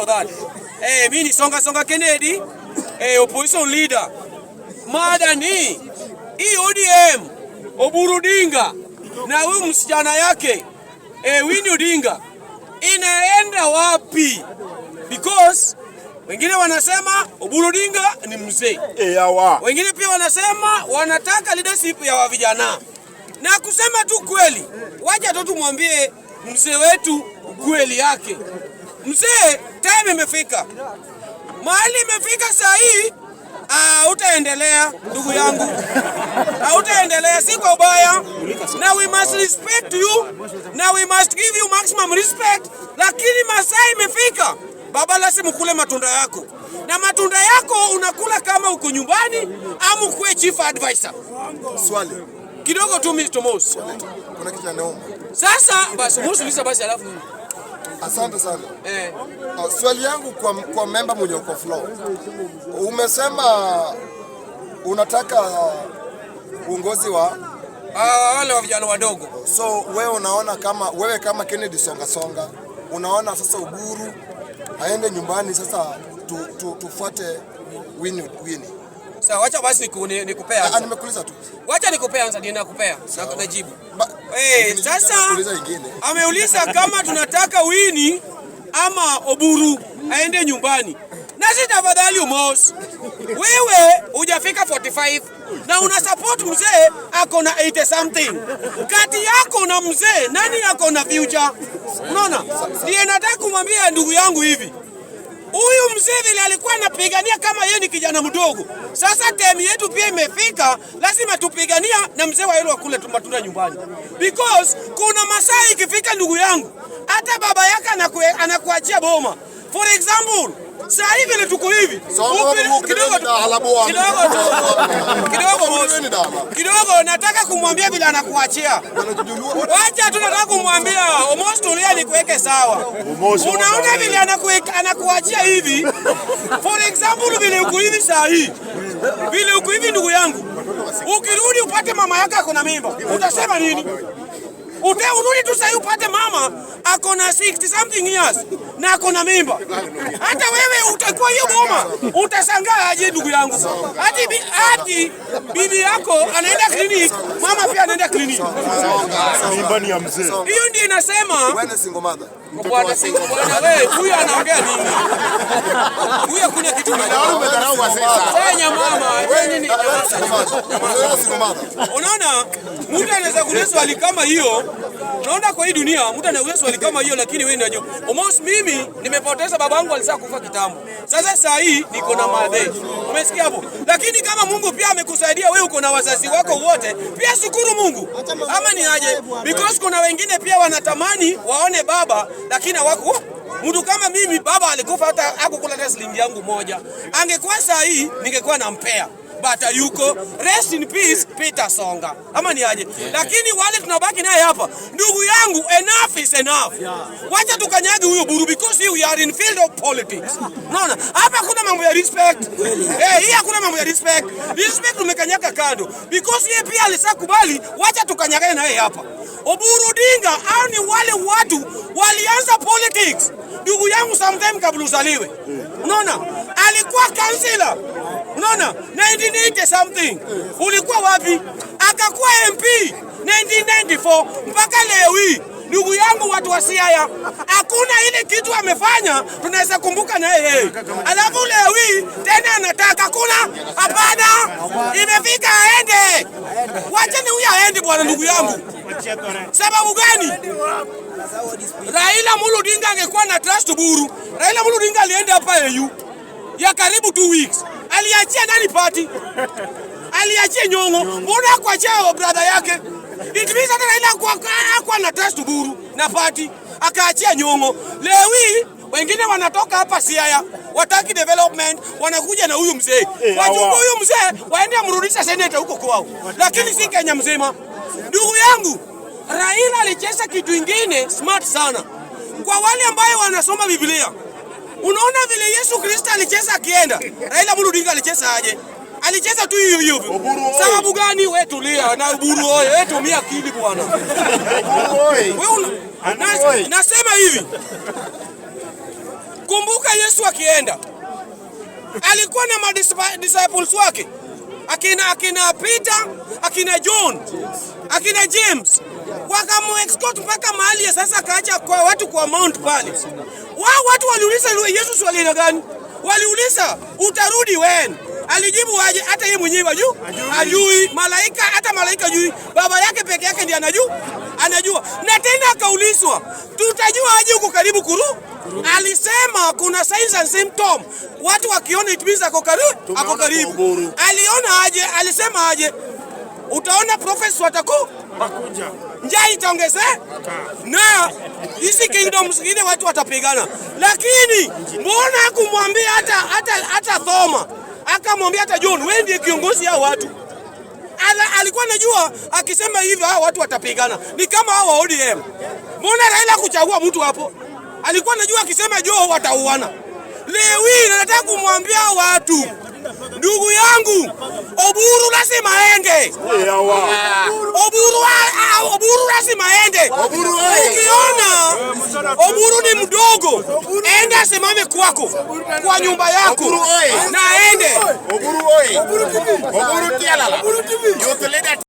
for that. Mimi ni Songa Kennedy, opposition leader. Mada ni ODM, Oburu Odinga na huyu msichana yake Winnie Odinga inaenda wapi? Because wengine wanasema Oburu Odinga ni mzee. Wengine pia wanasema wanataka leadership ya vijana. Na kusema tu kweli, wacha tu tumwambie mzee wetu kweli yake. Mzee, time imefika. Mahali imefika saa hii, utaendelea ndugu yangu. Utaendelea si kwa ubaya. Now we must respect you. Now we must give you maximum respect. Lakini masaa imefika. Baba lazima ukule matunda yako. Na matunda yako unakula kama uko nyumbani ama ukue chief advisor. Swali kidogo tu Mr. Moss. Kuna kitu naomba. Sasa basi Moss basi alafu. Asante sana. Swali yangu kwa member mwenye uko floor. Umesema unataka uongozi wa wale wa vijana wadogo. So wewe unaona kama Kennedy Songa unaona sasa Oburu aende nyumbani sasa tufuate Winnie. Sawa, wacha basi nikupea answer. Nimekuuliza tu. Wacha nikupea answer ndio nakupea. Na najibu. Sasa ameuliza kama tunataka Winnie ama Oburu aende nyumbani. Na si tafadhali Moss. Wewe hujafika 45 na una support mzee ako na 80 something. Kati yako na mzee nani ako na future? Unaona? Ndiye nataka kumwambia ndugu yangu hivi. Huyu mzee vile alikuwa anapigania kama yeye ni kijana mdogo. Sasa time yetu pia imefika, lazima tupigania na mzee wa hilo akule matunda nyumbani. Because kuna masaa ikifika ndugu yangu, hata baba yake anakuachia boma. For example, sasa hivi ile tuko hivi. Kidogo nataka kumwambia bila anakuachia. Wacha tunataka kumwambia almost tulia nikuweke sawa. Unaona vile anakuachia hivi. For example vile uko hivi saa hii. Vile uko hivi ndugu yangu. Ukirudi upate mama yako ako na mimba. Utasema nini? Urudi tu sasa upate mama ako na 60 something years na ako na mimba. Hata wewe utakuwa hiyo boma utashangaa aje ndugu yangu. Hadi bibi yako anaenda clinic, mama pia anaenda clinic. Mimba ni ya mzee. Hiyo ndio inasema wewe single mother. Bwana single bwana wewe huyu anaongea nini? Huyu kuna kitu umedharau kwa sasa. Fanya mama, wewe nini? Single mother. Unaona mtu anaweza kuuliza swali kama hiyo. Unaona kwa hii dunia mtu anauliza swali kama hiyo lakini wewe unajua. Almost mimi nimepoteza babangu alisha kufa kitambo. Sasa saa hii niko na madhe. Umesikia hapo? Lakini kama Mungu pia amekusaidia wewe uko na wazazi wako wote, pia shukuru Mungu. Ama ni aje? Because kuna wengine pia wanatamani waone baba lakini hawako. Mtu kama mimi baba alikufa hata hakukula shilingi yangu moja. Angekuwa saa hii ningekuwa nampea. Bata yuko rest in peace Peter Songa. Ama ni aje? Lakini wale tunabaki naye hapa. Ndugu yangu enough is enough. Wacha tukanyage huyo Buru because we are in field of politics. Unaona? Hapa kuna mambo ya respect. Hii hakuna mambo ya respect. Respect tumekanyaga kando because yeye pia alisakubali wacha tukanyage naye hapa. Oburu Odinga hao ni wale watu walianza politics. Ndugu yangu sometime kabla uzaliwe. Unaona? Alikuwa kansila. Unaona? 1980 something. Ulikuwa wapi? Akakuwa MP 1994 mpaka leo hii. Ndugu yangu watu wa Siaya, hakuna ile kitu amefanya tunaweza kumbuka na yeye. Alafu leo hii tena anataka kuna hapana. Imefika aende. Wacha ni huyu aende bwana ndugu yangu. Sababu gani? Raila Amolo Odinga angekuwa na trust Oburu. Raila Amolo Odinga alienda hapa EU ya karibu 2 weeks. Aliachia nani party? Aliachia Nyong'o. Mbona kuachia brother yake? It means hata Raila kwa na trust Oburu na party akaachia Nyong'o. Leo hii wengine wanatoka hapa Siaya, wataki development, wanakuja na huyu mzee. Wachukue huyu mzee waende amrudisha seneta huko kwao. Lakini si Kenya mzima. Ndugu yangu, Raila alicheza kitu kingine smart sana. Kwa wale ambao wanasoma Biblia. Unaona vile Yesu Kristo alicheza akienda. Raila Amolo Odinga alicheza aje? Alicheza tu hiyo hiyo. Sababu gani? Wewe tulia na Oburu oye, wewe tumia akili bwana. Wewe nasema hivi. Kumbuka Yesu akienda alikuwa na disciples wake, akina Peter, akina John, akina James, wakamu-escort mpaka mahali sasa akaacha kwa watu kwa mount pale. Watu waliuliza Yesu swali gani? Waliuliza utarudi when? Alijibu aje? Hata yeye mwenyewe ajui. Malaika, hata malaika ajui. Baba yake peke yake ndiye anajua. Na tena akaulizwa, tutajua aje uko karibu kurudi? Alisema kuna signs and symptoms. Watu wakiona it means ako karibu. Aliona aje? Alisema aje? Utaona prophets watakuja. Njaa itaongezeka. Na hizi kingdoms zingine watu watapigana. Lakini mbona kumwambia hata Thoma? Akamwambia hata John, wewe ndiye kiongozi hao watu. Alikuwa anajua akisema hivi hao watu watapigana. Ni kama hao wa ODM. Mbona Raila kuchagua mtu hapo? Alikuwa anajua akisema Joe watauana. Leo hii nataka kumwambia watu, ndugu yangu, Oburu lazima aende. Oburu lazima aende. Ukiona Oburu ni mdogo, enda asimame kwako, kwa nyumba yako, na aende. Oburu oi. Oburu tialala.